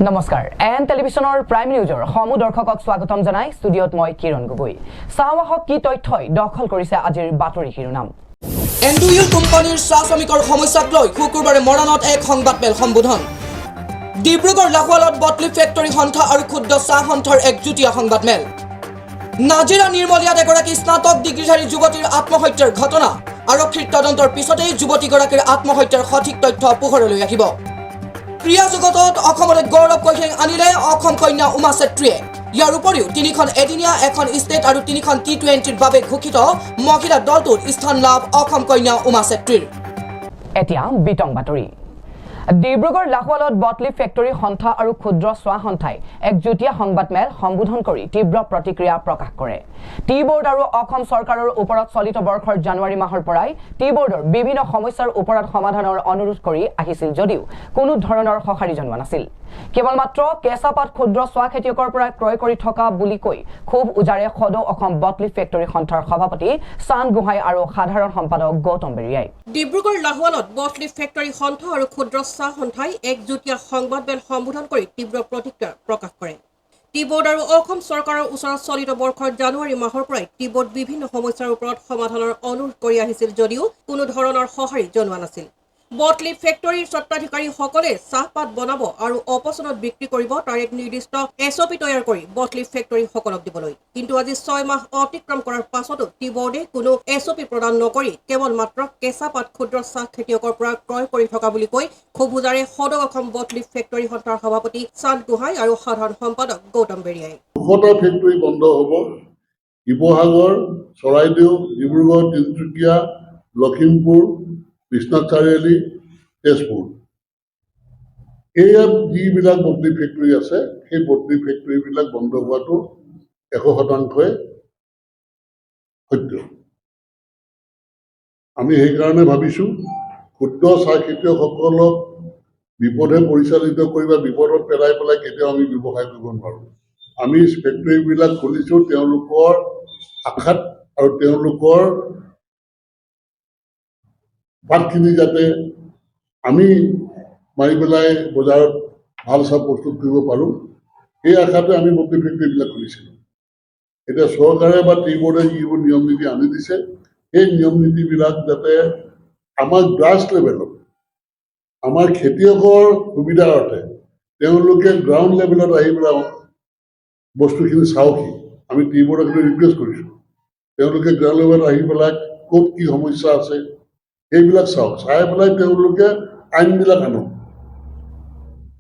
নমস্কাৰ এন টেলিভিছনৰ প্ৰাইম নিউজৰ সমূহ দৰ্শকক স্বাগতম জনাই ষ্টুডিঅত মই কিৰণ গগৈ চাওয়াহক কি তথ্যই দখল কৰিছে আজিৰ বাতৰি শিৰোনাম এনডুইল কোম্পানীৰ চাহ শ্ৰমিকৰ সমস্যাক লৈ শুকুৰবাৰে মৰাণত এক সংবাদমেল সম্বোধন ডিব্ৰুগড় লাহোৱালত বটলি ফেক্টৰী সন্থা আৰু ক্ষুদ্ৰ চাহ সন্থাৰ একজুটীয়া সংবাদমেল নাজিৰা নিৰ্মলীয়াত এগৰাকী স্নাতক ডিগ্ৰীধাৰী যুৱতীৰ আত্মহত্যাৰ ঘটনা আৰক্ষীৰ তদন্তৰ পিছতেই যুৱতীগৰাকীৰ আত্মহত্যাৰ সঠিক তথ্য পোহৰলৈ আহিব ক্ৰীড়া জগতত অসমলৈ গৌৰৱ কঢ়িয়াই আনিলে অসম কন্যা উমা চেত্ৰীয়ে ইয়াৰ উপৰিও তিনিখন এদিনীয়া এখন ষ্টেট আৰু তিনিখন টি20ৰ বাবে ঘোষিত মহিলা দলটোত স্থান লাভ অসম কন্যা উমা চেত্ৰীৰ এতিয়া বিতং বাতৰি ডিব্ৰুগড় লাহোৱালত বটলি ফেক্টৰী সন্থা আৰু ক্ষুদ্ৰ চাহ সন্থাই একজুটীয়া সংবাদমেল সম্বোধন কৰি তীব্ৰ প্ৰতিক্ৰিয়া প্ৰকাশ কৰে টি বোৰ্ড আৰু অসম চৰকাৰৰ ওপৰত চলিত বৰ্ষৰ জানুৱাৰী মাহৰ পৰাই টি বোৰ্ডৰ বিভিন্ন সমস্যাৰ ওপৰত সমাধানৰ অনুৰোধ কৰি আহিছিল যদিও কোনো ধৰণৰ সঁহাৰি জনোৱা নাছিল কেৱল মাত্ৰ কেঁচাপাত ক্ষুদ্ৰ চাহ খেতিয়কৰ পৰা ক্ৰয় কৰি থকা বুলি কৈ খুব উজাৰে সদৌ অসম বটলি ফেক্টৰী সন্থাৰ সভাপতি চান গোহাঁই আৰু সাধাৰণ সম্পাদক গৌতম বেৰিয়াই ডিব্ৰুগড় লাহোৱালত বটলি ফেক্টৰী সন্থা আৰু ক্ষুদ্ৰ চাহ সন্থাই একজুটীয়া সংবাদমেল সম্বোধন কৰি তীব্ৰ প্ৰতিক্ৰিয়া প্ৰকাশ কৰে টি বোৰ্ড আৰু অসম চৰকাৰৰ ওচৰত চলিত বৰ্ষৰ জানুৱাৰী মাহৰ পৰাই টি বোৰ্ড বিভিন্ন সমস্যাৰ ওপৰত সমাধানৰ অনুৰোধ কৰি আহিছিল যদিও কোনো ধৰণৰ সঁহাৰি জনোৱা নাছিল বটলি ফেক্টৰীৰ স্বত্বাধিকাৰীসকলে চাহপাত বনাব আৰু অপচনত বিক্ৰী কৰিব তাৰ এক নিৰ্দিষ্ট এছঅপি তৈয়াৰ কৰি বটলি ফেক্টৰীসকলক দিবলৈ কিন্তু আজি 6 মাহ অতিক্ৰম কৰাৰ পাছতো টি বোৰ্ডে কোনো এছঅপি প্ৰদান নকৰি কেৱল মাত্ৰ কেঁচাপাত ক্ষুদ্ৰ চাহ খেতিয়কৰ পৰা ক্ৰয় কৰি থকা বুলি কৈ খুব উজাৰে সদৌ অসম বটলি ফেক্টৰী সন্থাৰ সভাপতি চান গোহাঁই আৰু সাধাৰণ সম্পাদক গৌতম বেৰিয়াই ফেক্টৰী বন্ধ হ'ব শিৱসাগৰ চৰাইদেউ ডিব্ৰুগড় তিনিচুকীয়া লখিমপুৰ বিশ্বনাথ চাৰিআলি তেজপুৰ এই যিবিলাক বটলি ফেক্টৰী আছে সেই বটলি ফেক্টৰীবিলাক বন্ধ হোৱাটো 100% সত্য আমি সেইকাৰণে ভাবিছোঁ ক্ষুদ্ৰ চাহ খেতিয়কসকলক বিপদে পৰিচালিত কৰি বা বিপদত পেলাই কেতিয়াও আমি ব্যৱসায় কৰিব নোৱাৰোঁ আমি ফেক্টৰীবিলাক খুলিছোঁ তেওঁলোকৰ আশাত আৰু তেওঁলোকৰ পাতখিনি যাতে আমি মাৰি পেলাই বজাৰত ভাল চাহ প্ৰস্তুত কৰিব পাৰোঁ সেই আশাতে আমি বটলি ফেক্টৰীবিলাক খুলিছিলোঁ এতিয়া চৰকাৰে বা টি বোৰ্ডে যিবোৰ নিয়ম নীতি আনি দিছে সেই নিয়ম নীতিবিলাক যাতে আমাৰ গ্ৰাছ লেভেলত আমাৰ খেতিয়কৰ সুবিধাৰ অৰ্থে তেওঁলোকে গ্ৰাউণ্ড লেভেলত আহি পেলাই বস্তুখিনি চাওঁকি আমি টি বোৰ্ডক ৰিকুৱেষ্ট কৰিছোঁ তেওঁলোকে গ্ৰাউণ্ড লেভেলত আহি পেলাই ক'ত কি সমস্যা আছে সেইবিলাক চাওক চাই পেলাই তেওঁলোকে আইনবিলাক আনক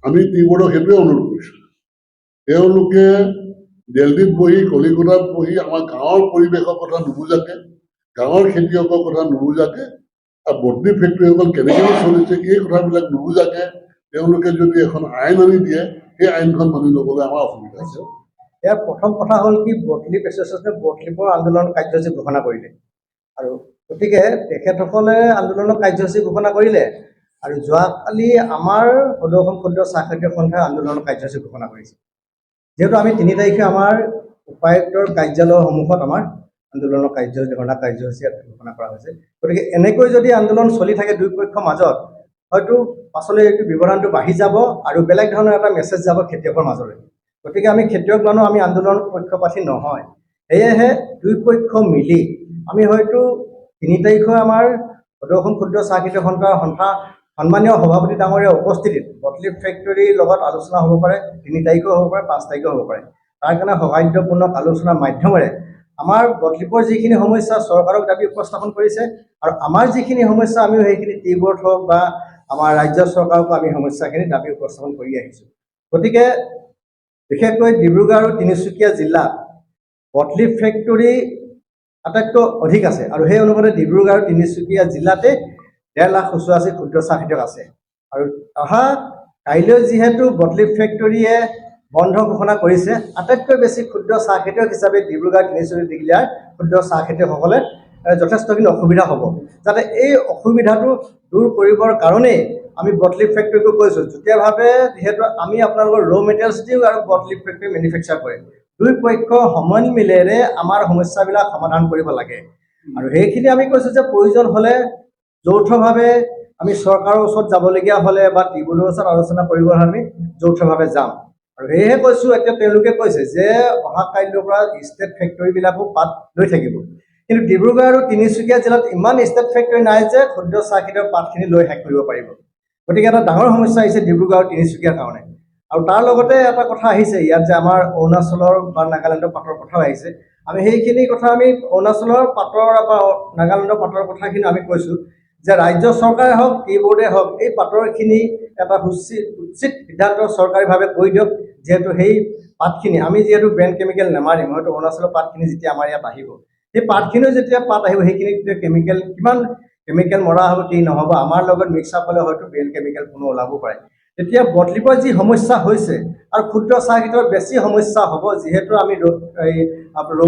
আমি টি বোৰ্ডক সেইটোৱে অনুৰোধ কৰিছোঁ তেওঁলোকে দিল্লীত বহি কলিকতাত বহি আমাৰ গাঁৱৰ পৰিৱেশৰ কথা নুবুজাকে গাঁৱৰ খেতিয়কৰ কথা নুবুজাকে আৰু বটলি ফেক্টৰীসকল কেনেকৈ চলিছে এই কথাবিলাক নুবুজাকে তেওঁলোকে যদি এখন আইন আনি দিয়ে সেই আইনখন মানি ল'বলৈ আমাৰ অসুবিধা আছে ইয়াৰ প্ৰথম কথা হ'ল কি বটলি এছ'চিয়েশ্যনে বটলিবৰ আন্দোলন কাৰ্যসূচী ঘোষণা কৰিলে আৰু গতিকে তেখেতসকলে আন্দোলনৰ কাৰ্যসূচী ঘোষণা কৰিলে আৰু যোৱাকালি আমাৰ সদৌ অসম ক্ষুদ্ৰ চাহ খেতিয়ক সন্থাই আন্দোলনৰ কাৰ্যসূচী ঘোষণা কৰিছে যিহেতু আমি 3 তাৰিখে আমাৰ উপায়ুক্তৰ কাৰ্যালয়ৰ সন্মুখত আমাৰ আন্দোলনৰ ধৰ্ণা কাৰ্যসূচী ঘোষণা কৰা হৈছে গতিকে এনেকৈ যদি আন্দোলন চলি থাকে দুই পক্ষৰ মাজত হয়তো পাছলৈ এইটো বিৱৰণটো বাঢ়ি যাব আৰু বেলেগ ধৰণৰ এটা মেছেজ যাব খেতিয়কৰ মাজলৈ গতিকে আমি খেতিয়ক মানুহ আমি আন্দোলনৰ পক্ষপাতী নহয় সেয়েহে দুই পক্ষ মিলি আমি হয়তো 3 তাৰিখে আমাৰ সদৌ অসম ক্ষুদ্ৰ চাহ খেতিয়ক সন্থা সন্মানীয় সভাপতি ডাঙৰীয়া উপস্থিতিত বটলি ফেক্টৰীৰ লগত আলোচনা হ'ব পাৰে 3 তাৰিখেও হ'ব পাৰে 5 তাৰিখেও হ'ব পাৰে তাৰ কাৰণে সৌহাৰ্দ্যপূৰ্ণ আলোচনাৰ মাধ্যমেৰে আমাৰ বটলিবৰ যিখিনি সমস্যা চৰকাৰক দাবী উপস্থাপন কৰিছে আৰু আমাৰ যিখিনি সমস্যা আমিও সেইখিনি টি বোৰ্ড হওক বা আমাৰ ৰাজ্য চৰকাৰকো আমি সমস্যাখিনি দাবী উপস্থাপন কৰি আহিছোঁ গতিকে বিশেষকৈ ডিব্ৰুগড় আৰু তিনিচুকীয়া জিলাত বটলি ফেক্টৰী আটাইতকৈ অধিক আছে আৰু সেই অনুপাতে ডিব্ৰুগড় আৰু তিনিচুকীয়া জিলাতে 1,88,000 ক্ষুদ্ৰ চাহ খেতিয়ক আছে আৰু অহা কাইলৈ যিহেতু বটলি ফেক্টৰীয়ে বন্ধ ঘোষণা কৰিছে আটাইতকৈ বেছি ক্ষুদ্ৰ চাহ খেতিয়ক হিচাপে ডিব্ৰুগড় তিনিচুকীয়া জিলাৰ ক্ষুদ্ৰ চাহ খেতিয়কসকলে যথেষ্টখিনি অসুবিধা হ'ব যাতে এই অসুবিধাটো দূৰ কৰিবৰ কাৰণেই আমি বটলি ফেক্টৰীকো কৈছোঁ যুটীয়াভাৱে যিহেতু আমি আপোনালোকৰ ৰ' মেটেৰিয়েলছ দিওঁ আৰু বটলি ফেক্টৰী মেনুফেকচাৰ কৰে দুই পক্ষ সমন্বিলেৰে আমাৰ সমস্যাবিলাক সমাধান কৰিব লাগে আৰু সেইখিনি আমি কৈছোঁ যে প্ৰয়োজন হ'লে যৌথভাৱে আমি চৰকাৰৰ ওচৰত যাবলগীয়া হ'লে বা টি বোৰ্ডৰ ওচৰত আলোচনা কৰিবলৈ আমি যৌথভাৱে যাম। আৰু সেয়েহে কৈছোঁ, এতিয়া তেওঁলোকে কৈছে যে অহা কাইলৈৰ পৰা ষ্টেট ফেক্টৰীবিলাকো পাত লৈ থাকিব। কিন্তু ডিব্ৰুগড় আৰু তিনিচুকীয়া জিলাত ইমান ষ্টেট ফেক্টৰী নাই যে ক্ষুদ্ৰ চাহ খেতিৰ পাতখিনি লৈ শেষ কৰিব পাৰিব। গতিকে এটা ডাঙৰ সমস্যা আহিছে ডিব্ৰুগড় আৰু তিনিচুকীয়াৰ কাৰণে। আৰু তাৰ লগতে এটা কথা আহিছে ইয়াত যে আমাৰ অৰুণাচলৰ বা নাগালেণ্ডৰ পাতৰ কথাও আহিছে। আমি সেইখিনি কথা আমি অৰুণাচলৰ পাতৰ বা নাগালেণ্ডৰ পাতৰ কথাখিনি আমি কৈছোঁ যে ৰাজ্য চৰকাৰে হওক টি বোৰ্ডে হওক এই পাতৰখিনি এটা উচিত সিদ্ধান্ত চৰকাৰীভাৱে কৰি দিয়ক। যিহেতু সেই পাতখিনি আমি যিহেতু ব্ৰেণ্ড কেমিকেল নেমাৰিম, হয়তো অৰুণাচলৰ পাতখিনি যেতিয়া আমাৰ ইয়াত আহিব, সেই পাতখিনিও যেতিয়া পাত আহিব সেইখিনি কেমিকেল কিমান কেমিকেল মৰা হ'ব কি নহ'ব, আমাৰ লগত মিক্স আপ হ'লে হয়তো ব্ৰেণ্ড কেমিকেল কোনো ওলাব পাৰে। তেতিয়া বটলিপৰ যি সমস্যা হৈছে আৰু ক্ষুদ্ৰ চাহ খেতিৰ বেছি সমস্যা হ'ব, যিহেতু আমি ৰ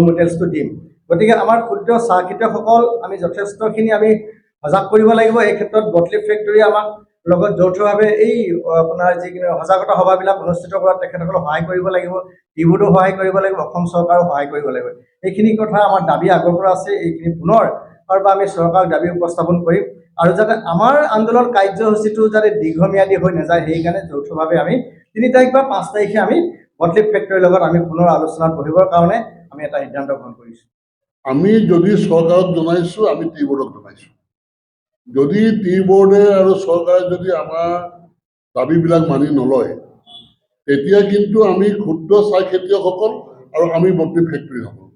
মেটেৰিয়েলছটো দিম। গতিকে আমাৰ ক্ষুদ্ৰ চাহ খেতিয়কসকল আমি যথেষ্টখিনি আমি সজাগ কৰিব লাগিব। এই ক্ষেত্ৰত বটলিপ ফেক্টৰী আমাক লগত যৌথভাৱে এই আপোনাৰ যিখিনি সজাগতা সভাবিলাক অনুষ্ঠিত কৰাত তেখেতসকলক সহায় কৰিব লাগিব, টি বোৰ্ডো সহায় কৰিব লাগিব, অসম চৰকাৰো সহায় কৰিব লাগিব। এইখিনি কথা আমাৰ দাবী আগৰ পৰা আছে। এইখিনি পুনৰ আমি চৰকাৰক দাবী উপস্থাপন কৰিম আৰু যাতে আমাৰ আন্দোলন কাৰ্যসূচীটো যাতে দীৰ্ঘম্যাদী হৈ নাযায়, সেইকাৰণে যৌথভাৱে আমি 3 তাৰিখ বা 5 তাৰিখে আমি বটলিপ ফেক্টৰীৰ লগত আমি পুনৰ আলোচনাত বহিবৰ কাৰণে আমি এটা সিদ্ধান্ত গ্ৰহণ কৰিছোঁ। আমি যদি চৰকাৰক জনাইছোঁ, আমি টি বোৰ্ডক জনাইছোঁ। যদি টি বোৰ্ডে আৰু চৰকাৰে যদি আমাৰ দাবীবিলাক মানি নলয়, তেতিয়া কিন্তু আমি ক্ষুদ্ৰ চাহ খেতিয়কসকল আৰু আমি বটলিপ ফেক্টৰীসকল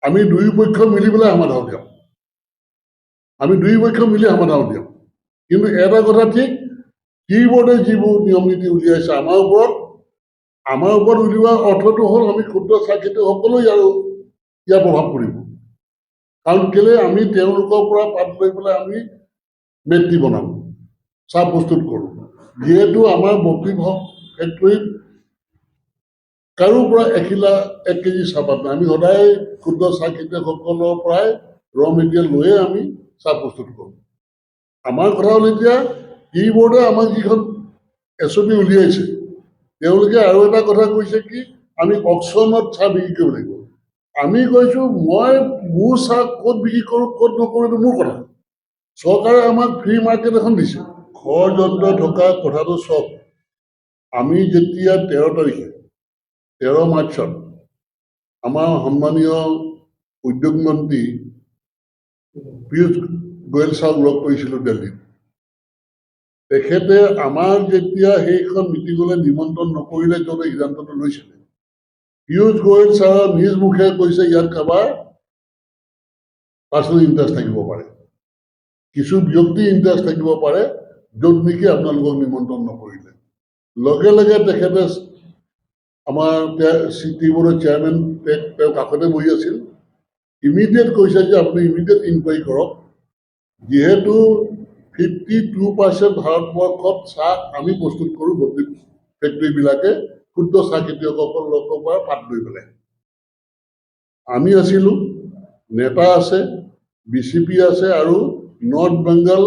আমি দুয়োপক্ষ মিলি পেলাই সমাধান দিওঁ। কিন্তু এটা কথা ঠিক, টি বোৰ্ডে যিবোৰ নিয়ম নীতি উলিয়াইছে আমাৰ ওপৰত উলিওৱা অৰ্থটো হ'ল আমি ক্ষুদ্ৰ চাহ খেতিয়কসকলো ইয়াৰ প্ৰভাৱ পৰিব। কাৰণ কেলে আমি তেওঁলোকৰ পৰা পাত লৈ পেলাই আমি মেট্ৰি বনাম, চাহ প্ৰস্তুত কৰোঁ। যিহেতু আমাৰ বটলিপ ফেক্টৰীত কাৰো পৰা 1 কেজি চাহপাত নাই। আমি সদায় ক্ষুদ্ৰ চাহ খেতিয়কসকলৰ পৰাই মেটেৰিয়েল লৈয়ে আমি চাহ প্ৰস্তুত কৰোঁ। আমাৰ কথা হ'ল এতিয়া টি বোৰ্ডে আমাক যিখন SOP উলিয়াইছে, তেওঁলোকে আৰু এটা কথা কৈছে কি, আমি অকশ্যনত চাহ বিক্ৰী কৰিব লাগিব। আমি কৈছোঁ মই মোৰ চাহ ক'ত বিক্ৰী কৰোঁ ক'ত নকৰোঁ এইটো মোৰ কথা। চৰকাৰে আমাক ফ্ৰী মাৰ্কেট এখন দিছে। ষড়যন্ত্ৰ থকা কথাটো চব। আমি যেতিয়া 13 মাৰ্চত আমাৰ সন্মানীয় উদ্যোগ মন্ত্ৰী পীয়ুষ গোয়েল ছাৰক লগ কৰিছিলোঁ দিল্লীত, তেখেতে আমাৰ যেতিয়া সেইখন মিটিঙলৈ নিমন্ত্ৰণ নকৰিলে য'ত সিদ্ধান্তটো লৈছিলে, পীয়ুষ গোয়েল ছাৰে নিজ মুখে কৈছে ইয়াত কাৰোবাৰ পাৰ্চনেল ইণ্টাৰেষ্ট থাকিব পাৰে, কিছু ব্যক্তি ইণ্টাৰেষ্ট থাকিব পাৰে, য'ত নেকি আপোনালোকক নিমন্ত্ৰণ নকৰিলে। লগে লগে তেখেতে আমাৰ টি বোৰ্ডৰ চেয়াৰমেন তেওঁ কাষতে বহি আছিল, ইমিডিয়েট কৈছে যে আপুনি ইমিডিয়েট ইনকুৱাৰী কৰক। যিহেতু 52% ভাৰতবৰ্ষত চাহ আমি প্ৰস্তুত কৰোঁ, বটলিপ ফেক্টৰীবিলাকে ক্ষুদ্ৰ চাহ খেতিয়কসকলৰ পৰা পাত লৈ পেলাই। আমি আছিলোঁ, নেতা আছে, BCP আছে আৰু north Bengal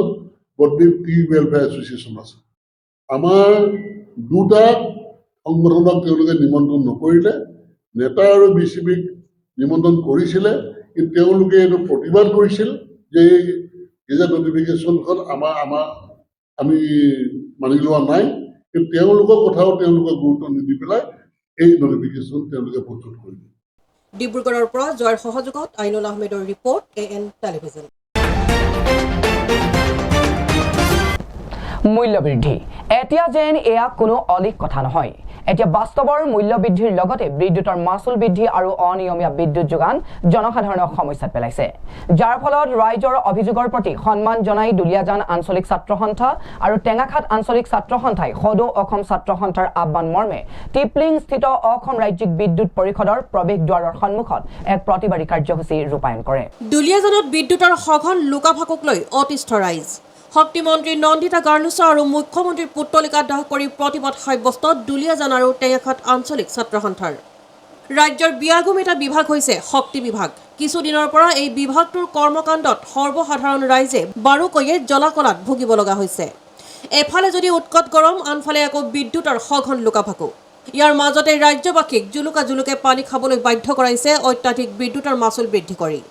bought leaf tea welfare association আছে। আমাৰ দুটা সংগঠনক তেওঁলোকে নিমন্ত্ৰণ নকৰিলে। নেতা আৰু BCPক নিমন্ত্ৰণ কৰিছিলে, কিন্তু তেওঁলোকে এইটো প্ৰতিবাদ কৰিছিল যে গেজেট নটিফিকেশ্যনখন আমি মানি লোৱা নাই। কিন্তু তেওঁলোকৰ কথাও তেওঁলোকে গুৰুত্ব নিদি পেলাই এই নটিফিকেশ্যন তেওঁলোকে প্ৰস্তুত কৰিলে। ডিব্ৰুগড়ৰ পৰা জয়ৰ সহযোগত আইনুল আহমেদৰ ৰিপৰ্ট, AN টেলিভিজন। মূল্যবৃদ্ধি এতিয়া যেন এয়া কোনো অলিক কথা নহয়। এতিয়া বাস্তৱৰ মূল্যবৃদ্ধিৰ লগতে বিদ্যুতৰ মাচুল বৃদ্ধি আৰু অনিয়মীয়া বিদ্যুৎ যোগান জনসাধাৰণক সমস্যাত পেলাইছে, যাৰ ফলত ৰাইজৰ অভিযোগৰ প্ৰতি সন্মান জনাই দুলীয়াজান আঞ্চলিক ছাত্ৰ সন্থা আৰু টেঙাখাত আঞ্চলিক ছাত্ৰ সন্থাই সদৌ অসম ছাত্ৰ সন্থাৰ আহ্বান মৰ্মে টিপলিংস্থিত অসম ৰাজ্যিক বিদ্যুৎ পৰিষদৰ প্ৰৱেশ দুৱাৰৰ সন্মুখত এক প্ৰতিবাদী কাৰ্যসূচী ৰূপায়ণ কৰে। দুলীয়াজানত বিদ্যুতৰ সঘন লুকাভাকুক লৈ অতিষ্ঠ ৰাইজ। শক্তিমন্ত্ৰী নন্দিতা গাৰ্লুছা আৰু মুখ্যমন্ত্ৰীৰ পুতলিকা দাহ কৰি প্ৰতিবাদ সাব্যস্ত দুলীয়াজান আৰু টেঙাখাত আঞ্চলিক ছাত্ৰ সন্থাৰ। ৰাজ্যৰ বিয়াগুম এটা বিভাগ হৈছে শক্তি বিভাগ। কিছুদিনৰ পৰা এই বিভাগটোৰ কৰ্মকাণ্ডত সৰ্বসাধাৰণ ৰাইজে বাৰুকৈয়ে জ্বলাকলাত ভুগিব লগা হৈছে। এফালে যদি উৎকট গৰম, আনফালে আকৌ বিদ্যুতৰ সঘন লুকাভাকু। ইয়াৰ মাজতে ৰাজ্যবাসীক জুলুকা জুলুকে পানী খাবলৈ বাধ্য কৰাইছে অত্যাধিক বিদ্যুতৰ মাচুল বৃদ্ধি কৰি।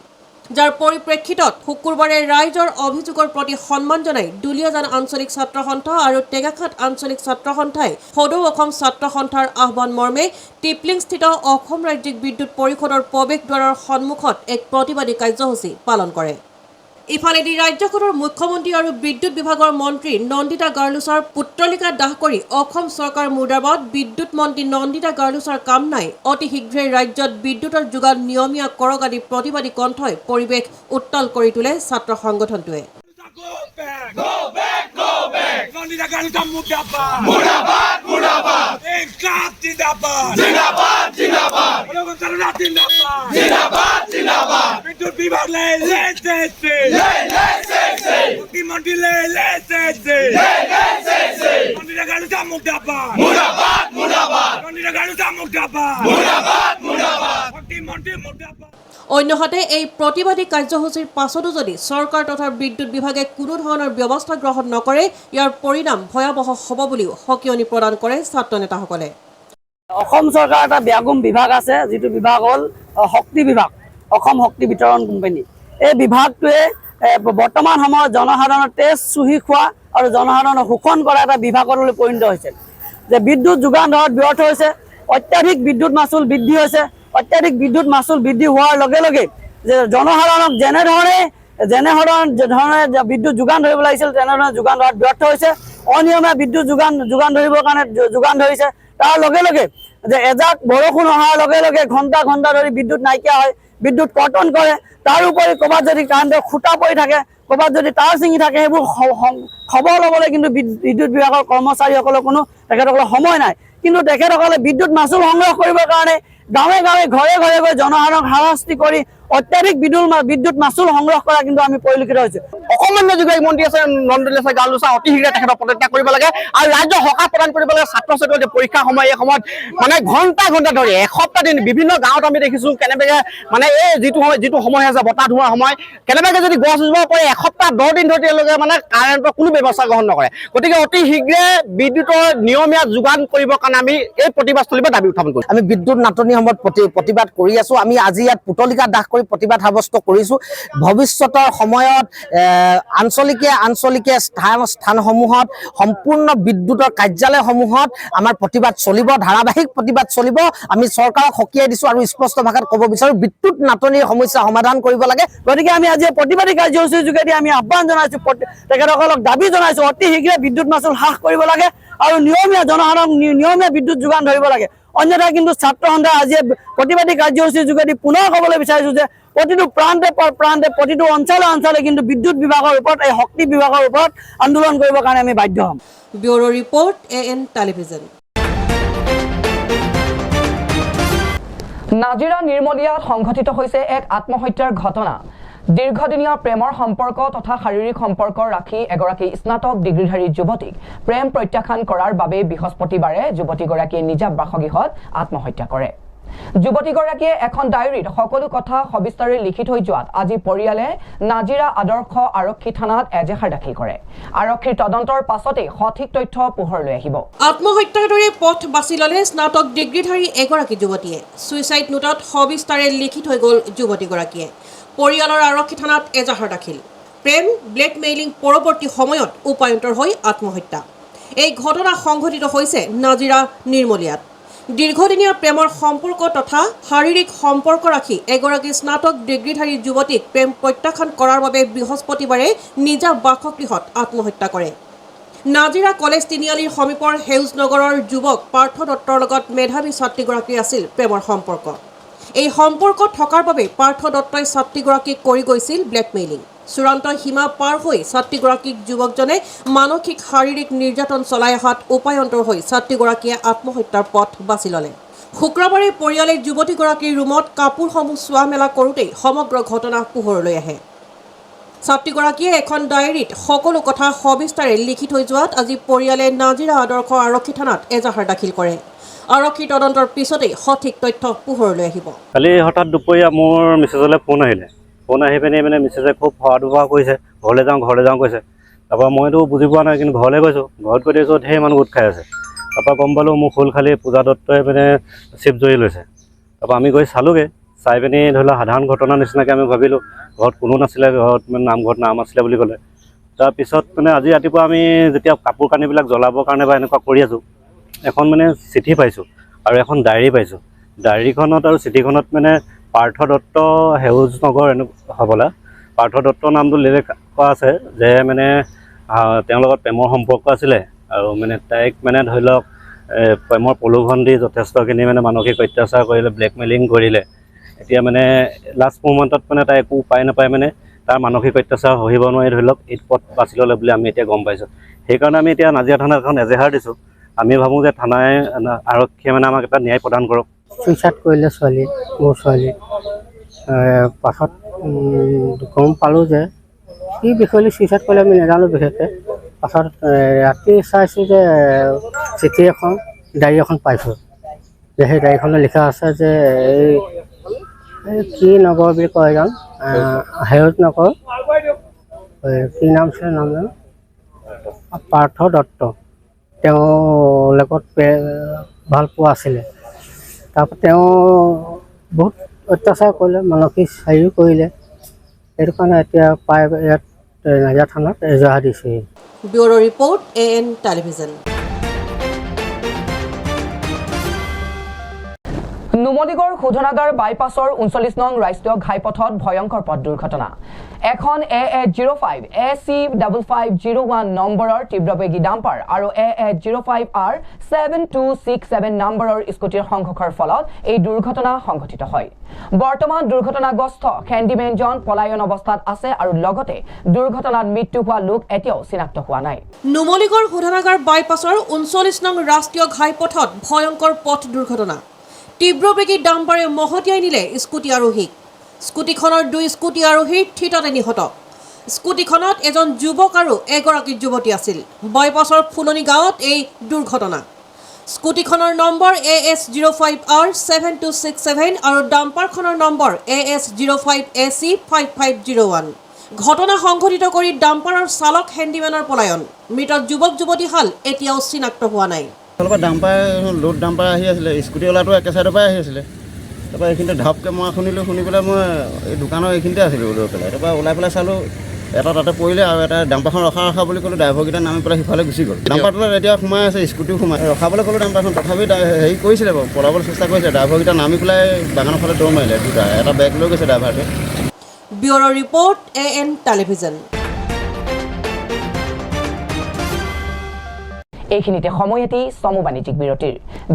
যাৰ পৰিপ্ৰেক্ষিতত শুকুৰবাৰে ৰাইজৰ অভিযোগৰ প্ৰতি সন্মান জনাই দুলীয়াজান আঞ্চলিক ছাত্ৰ সন্থা আৰু টেঙাখাট আঞ্চলিক ছাত্ৰ সন্থাই সদৌ অসম ছাত্ৰ সন্থাৰ আহ্বান মৰ্মে টিপলিংস্থিত অসম ৰাজ্যিক বিদ্যুৎ পৰিষদৰ প্ৰৱেশদ্বাৰৰ সন্মুখত এক প্ৰতিবাদী কাৰ্যসূচী পালন কৰে। ইফালেদি ৰাজ্যখনৰ মুখ্যমন্ত্ৰী আৰু বিদ্যুৎ বিভাগৰ মন্ত্ৰী নন্দিতা গাৰ্লুছৰ পুত্ৰলিকা দাহ কৰি অসম চৰকাৰ মুৰ্দাবাদ বিদ্যুৎ মন্ত্ৰী নন্দিতা গাৰ্লুছৰ কাম নাই অতি শীঘ্ৰে ৰাজ্যত বিদ্যুৎৰ যোগান নিয়মীয়া কৰক আদি প্ৰতিবাদী কণ্ঠই পৰিৱেশ উত্তাল কৰি তোলে ছাত্ৰ সংগঠনটোৱে। অন্যহাতে এই প্ৰতিবাদী কাৰ্যসূচীৰ পাছতো যদি চৰকাৰ তথা বিদ্যুৎ বিভাগে কোনো ধৰণৰ ব্যৱস্থা গ্ৰহণ নকৰে ইয়াৰ পৰিণাম ভয়াৱহ হ'ব বুলিও সকিয়নি প্ৰদান কৰে ছাত্ৰ নেতাসকলে। অসম চৰকাৰৰ এটা ব্যাগুম বিভাগ আছে, যিটো বিভাগ হ'ল শক্তি বিভাগ, অসম শক্তি বিতৰণ কোম্পানী। এই বিভাগটোৱে বৰ্তমান সময়ত জনসাধাৰণৰ তেজ চুহি খোৱা আৰু জনসাধাৰণক শোষণ কৰা এটা বিভাগলৈ পৰিণত হৈছে। যে বিদ্যুৎ যোগান ধৰাত ব্যৰ্থ হৈছে, অত্যাধিক বিদ্যুৎ মাচুল বৃদ্ধি হৈছে। অত্যাধিক বিদ্যুৎ মাচুল বৃদ্ধি হোৱাৰ লগে লগে যে জনসাধাৰণক যেনেধৰণে বিদ্যুৎ যোগান ধৰিব লাগিছিল তেনেধৰণে যোগান ধৰাত ব্যৰ্থ হৈছে। অনিয়মীয়া বিদ্যুৎ যোগান ধৰিবৰ কাৰণে যোগান ধৰিছে। তাৰ লগে লগে যে এজাক বৰষুণ অহাৰ লগে লগে ঘণ্টা ঘণ্টা ধৰি বিদ্যুৎ নাইকিয়া হয়, বিদ্যুৎ কৰ্তন কৰে। তাৰোপৰি ক'ৰবাত যদি কাৰেণ্টৰ খুঁটা পৰি থাকে, ক'ৰবাত যদি তাঁৰ ছিঙি থাকে, সেইবোৰ খবৰ ল'বলৈ কিন্তু বিদ্যুৎ বিভাগৰ কৰ্মচাৰীসকলৰ কোনো তেখেতসকলৰ সময় নাই। কিন্তু তেখেতসকলে বিদ্যুৎ মাচুল সংগ্ৰহ কৰিবৰ কাৰণে গাঁৱে গাঁৱে ঘৰে ঘৰে গৈ জনসাধাৰণক হাৰাশাস্তি কৰি অত্যাধিক বিদ্যুৎ মাচুল সংগ্ৰহ কৰা কিন্তু আমি পৰিলক্ষিত হৈছো। অসমান্য যোগাৰী মন্ত্ৰী আছে নন্দিতা গাৰ্লুছ অতি শীঘ্ৰে তেখেতক পদত্যাগ কৰিব লাগে আৰু ৰাজ্য সকাহ প্ৰদান কৰিব লাগে। ছাত্ৰ ছাত্ৰীৰ পৰীক্ষাৰ সময় এই সময়ত মানে ঘণ্টা ঘণ্টা ধৰি এসপ্তাহ দিন বিভিন্ন গাঁৱত আমি দেখিছো কেনেবাকে মানে এই যিটো সময় আছে বতাহ ধোৱাৰ সময়, কেনেবাকে যদি গছ ৰুব পাৰে এসপ্তাহ 10 দিন ধৰি তেওঁলোকে মানে কাৰেণ্টৰ কোনো ব্যৱস্থা গ্ৰহণ নকৰে। গতিকে অতি শীঘ্ৰে বিদ্যুৎৰ নিয়মীয়া যোগান কৰিবৰ কাৰণে আমি এই প্ৰতিবাদস্থলীৰ পৰা দাবী উত্থাপন কৰিছো। আমি বিদ্যুৎ নাটনিৰ সময়ত প্ৰতিবাদ কৰি আছো। আমি আজি ইয়াত পুতলিকা দাহ কৰি প্ৰতিবাদ সাব্যস্ত কৰিছো। ভৱিষ্যতৰ সময়ত আঞ্চলিকে স্থানসমূহত সম্পূৰ্ণ বিদ্যুৎৰ কাৰ্যালয়সমূহত আমাৰ প্ৰতিবাদ চলিব, ধাৰাবাহিক প্ৰতিবাদ চলিব। আমি চৰকাৰক সকীয়াই দিছো আৰু স্পষ্ট ভাষাত ক'ব বিচাৰো বিদ্যুৎ নাটনিৰ সমস্যা সমাধান কৰিব লাগে। গতিকে আমি আজি প্ৰতিবাদী কাৰ্যসূচীৰ যোগেদি আমি আহ্বান জনাইছো, তেখেতসকলক দাবী জনাইছো অতি শীঘ্ৰে বিদ্যুৎ মাচুল হ্ৰাস কৰিব লাগে আৰু জনসাধাৰণক নিয়মীয়া বিদ্যুৎ যোগান ধৰিব লাগে। অন্যথা কিন্তু ছাত্ৰ সন্থাই আজি প্ৰতিবাদী কাৰ্যসূচীৰ যোগেদি পুনৰ ক'বলৈ বিচাৰিছো যে প্ৰতিটো প্ৰান্তে প্ৰতিটো অঞ্চলে কিন্তু বিদ্যুৎ বিভাগৰ ওপৰত এই শক্তি বিভাগৰ ওপৰত আন্দোলন কৰিবৰ কাৰণে আমি বাধ্য হ'ম। Bureau report AN television. Nazira নিৰ্মলীয়াত সংঘটিত হৈছে এক আত্মহত্যাৰ ঘটনা। দীৰ্ঘদিনীয়া প্ৰেমৰ সম্পৰ্ক তথা শাৰীৰিক সম্পৰ্ক ৰাখি এগৰাকী স্নাতক ডিগ্ৰীধাৰী যুৱতীক প্ৰেম প্ৰত্যাখ্যান কৰাৰ বাবে বৃহস্পতিবাৰে যুৱতীগৰাকীয়ে নিজা বাসগৃহত আত্মহত্যা কৰে। যুৱতীগৰাকীয়ে এখন ডায়েৰীত সকলো কথা সবিস্তাৰে লিখি থৈ যোৱাত আজি পৰিয়ালে নাজিৰা আদৰ্শ আৰক্ষী থানাত এজাহাৰ দাখিল কৰে। আৰক্ষীৰ তদন্তৰ পাছতে সঠিক তথ্য পোহৰলৈ আহিব। আত্মহত্যাৰ দৰে পথ বাছি ল'লে স্নাতক ডিগ্ৰীধাৰী এগৰাকী যুৱতীয়ে। ছুইচাইড নোটত সবিস্তাৰে লিখি থৈ গ'ল যুৱতীগৰাকীয়ে। পৰিয়ালৰ আৰক্ষী থানাত এজাহাৰ দাখিল। প্ৰেম ব্লেকমেইলিং পৰৱৰ্তী সময়ত উপায়ন্তৰ হৈ আত্মহত্যা। এই ঘটনা সংঘটিত হৈছে নাজিৰা নিৰ্মলীয়াত। দীৰ্ঘদিনীয়া প্ৰেমৰ সম্পৰ্ক তথা শাৰীৰিক সম্পৰ্ক ৰাখি এগৰাকী স্নাতক ডিগ্ৰীধাৰী যুৱতীক প্ৰেম প্ৰত্যাখ্যান কৰাৰ বাবে বৃহস্পতিবাৰে নিজা বাসগৃহত আত্মহত্যা কৰে। নাজিৰা কলেজ তিনিআলিৰ সমীপৰ সেউজনগৰৰ যুৱক পাৰ্থ দত্তৰ লগত মেধাৱী ছাত্ৰীগৰাকীৰ আছিল প্ৰেমৰ সম্পৰ্ক। এই সম্পৰ্ক থকাৰ বাবে পাৰ্থ দত্তই ছাত্ৰীগৰাকীক কৰি গৈছিল ব্লেকমেইলিং। চূড়ান্ত সীমা পাৰ হৈ ছাত্ৰীগৰাকীক যুৱকজনে মানসিক শাৰীৰিক নিৰ্যাতন চলাই অহাত উপায়ন্তৰ হৈ ছাত্ৰীগৰাকীয়ে আত্মহত্যাৰ পথ বাছি ল'লে। শুক্ৰবাৰে পৰিয়ালে যুৱতীগৰাকীৰ ৰুমত কাপোৰসমূহ চোৱা মেলা কৰোঁতেই সমগ্ৰ ঘটনা পোহৰলৈ আহে। ছাত্ৰীগৰাকীয়ে এখন ডায়েৰীত সকলো কথা সবিস্তাৰে লিখি থৈ যোৱাত আজি পৰিয়ালে নাজিৰা আদৰ্শ আৰক্ষী থানাত এজাহাৰ দাখিল কৰে। আৰক্ষী তদন্তৰ পিছতেই সঠিক তথ্য পোহৰলৈ আহিব। কালি হঠাৎ দুপৰীয়া মোৰ মিছেছলৈ ফোন আহি পিনে মানে মিছেছে খুব সৰা দুপৰা কৰিছে, ঘৰলৈ যাওঁ কৈছে। তাৰপৰা মইতো বুজি পোৱা নাই, কিন্তু ঘৰলৈ গৈছোঁ। ঘৰত গৈ দেখিছোঁ ঢেৰ মানুহ গোট খাই আছে। তাৰপৰা গম পালোঁ মোৰ খোল খালি পূজা দত্তই মানে চিপ জৰি লৈছে। তাৰপৰা আমি গৈ চালোগৈ, চাই পিনি ধৰি লওক সাধাৰণ ঘটনাৰ নিচিনাকৈ আমি ভাবিলোঁ। ঘৰত কোনো নাছিলে, ঘৰত মানে নামঘৰত নাম আছিলে বুলি ক'লে। তাৰপিছত মানে আজি ৰাতিপুৱা আমি যেতিয়া কাপোৰ কানিবিলাক জ্বলাবৰ কাৰণে বা এনেকুৱা কৰি আছোঁ, এখন মানে চিঠি পাইছোঁ আৰু এখন ডায়েৰী পাইছোঁ। ডায়েৰীখনত আৰু চিঠিখনত মানে পাৰ্থ দত্ত সেউজনগৰ হ'বলা, পাৰ্থ দত্ত নামটো উল্লেখ কৰা আছে যে মানে তেওঁৰ লগত প্ৰেমৰ সম্পৰ্ক আছিলে আৰু মানে তাইক মানে ধৰি লওক প্ৰেমৰ প্ৰলোভন দি যথেষ্টখিনি মানে মানসিক অত্যাচাৰ কৰিলে, ব্লেকমেইলিং কৰিলে। এতিয়া মানে লাষ্ট মোমেণ্টত মানে তাই একো উপায় নাপায় মানে তাৰ মানসিক অত্যাচাৰ সহিব নোৱাৰি ধৰি লওক এই পথ বাছি ল'লে বুলি আমি এতিয়া গম পাইছোঁ। সেইকাৰণে আমি এতিয়া নাজিৰা থানাত এখন এজেহাৰ দিছোঁ। আমি ভাবোঁ যে থানাই আৰক্ষীয়ে মানে আমাক এটা ন্যায় প্ৰদান কৰক। চুইচাইড কৰিলে ছোৱালী, মোৰ ছোৱালী। পাছত গম পালোঁ যে কি বিষয় লৈ চুইচাইড কৰিলে আমি নাজানো বিশেষকৈ। পাছত ৰাতি চাইছোঁ যে চিঠি এখন, ডায়েৰী এখন পাইছোঁ যে সেই ডায়েৰীখনত লিখা আছে যে এই কি নগৰ বুলি কয় এজন, সেউজ নগৰ, কি নাম আছিলে নাম জানো, পাৰ্থ দত্ত। তেওঁ লগত ভাল পোৱা আছিলে। তাৰপৰা তেওঁ বহুত অত্যাচাৰ কৰিলে, মানসিক হেৰিও কৰিলে। সেইটো কাৰণে এতিয়া প্ৰায় ইয়াত নাজিৰা থানাত এজাহাৰ দিছে। Bureau' report AN television. Numaligarh শোধনাগাৰ বাইপাছৰ 39 নং ৰাষ্ট্ৰীয় ঘাইপথত ভয়ংকৰ পথ দুৰ্ঘটনা। এখন AH05 AC5501 নম্বৰৰ তীব্ৰবেগী ডাম্পাৰ আৰু AH05R 7267 নম্বৰৰ স্কুটিৰ সংঘৰ্ষৰ ফলত এই দুৰ্ঘটনা সংঘটিত হয়। বৰ্তমান দুৰ্ঘটনাগ্ৰস্ত হেণ্ডিমেনজন পলায়ন অৱস্থাত আছে আৰু লগতে দুৰ্ঘটনাত মৃত্যু হোৱা লোক এতিয়াও চিনাক্ত হোৱা নাই। নুমলীগড় শোধনাগাৰ বাইপাছৰ 39 নং ৰাষ্ট্ৰীয় ঘাইপথত ভয়ংকৰ পথ দুৰ্ঘটনা। তীব্ৰবেগী ডাম্পাৰে মহতিয়াই নিলে স্কুটি আৰোহীক। স্কুটিখনৰ 2 স্কুটি আৰোহীৰ থিততে নিহত। স্কুটিখনত এজন যুৱক আৰু এগৰাকী যুৱতী আছিল। বাইপাছৰ ফুলনি গাঁৱত এই দুৰ্ঘটনা। স্কুটিখনৰ নম্বৰ AS05R 7267 আৰু ডাম্পাৰখনৰ নম্বৰ AS05AC5501। ঘটনা সংঘটিত কৰি ডাম্পাৰৰ চালক হেণ্ডিমেনৰ পলায়ন। মৃত যুৱক যুৱতীহাল এতিয়াও চিনাক্ত হোৱা নাই। ডাম্পাৰ লোড ডাম্পাৰ আহি আছিলে, স্কুটিৱালাটো একে চাইডৰ পৰাই আহি আছিলে। তাৰপৰা এইখিনিতে ঢপকৈ মই শুনিলোঁ, শুনি পেলাই মই এই দোকানৰ এইখিনিতে আছিলোঁ ৰৈ পেলাই। তাৰপৰা ওলাই পেলাই চালোঁ এটা তাতে পৰিলে আৰু এটা ডাম্পাৰখন ৰখা বুলি ক'লোঁ। ড্ৰাইভাৰকেইটা নামি পেলাই সিফালে গুচি গ'ল। ডাম্পাৰটোত এতিয়া সোমাই আছে, স্কুটিও সোমাই ৰখাবলৈ ক'লোঁ ডাম্পাৰখন। তথাপি হেৰি কৰিছিলে বাৰু, পলাবলৈ চেষ্টা কৰিছিলে। ড্ৰাইভাৰকেইটা নামি পেলাই বাগানৰ ফালে দৌৰ মাৰিলে দুটা। এটা বেগ লৈ গৈছে ড্ৰাইভাৰটোৱে। Bureau' report AN television. এইখিনিতে সময় এটি চমু বাণিজ্যিক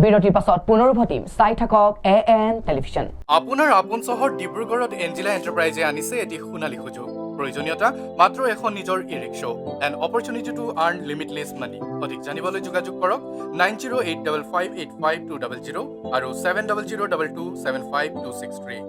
বিৰতিৰ পাছত পুনৰ উভতিম। চাই থাকক AN টেলিভিজন। আপোনাৰ আপোন চহৰ ডিব্ৰুগড়ত এঞ্জিলা এণ্টাৰপ্ৰাইজে আনিছে এটি সোণালী সুযোগ। প্ৰয়োজনীয়তা মাত্ৰ এখন নিজৰ e rickshaw. An opportunity to earn limitless money. অধিক জানিবলৈ যোগাযোগ কৰক 9085585200 আৰু 7002275263।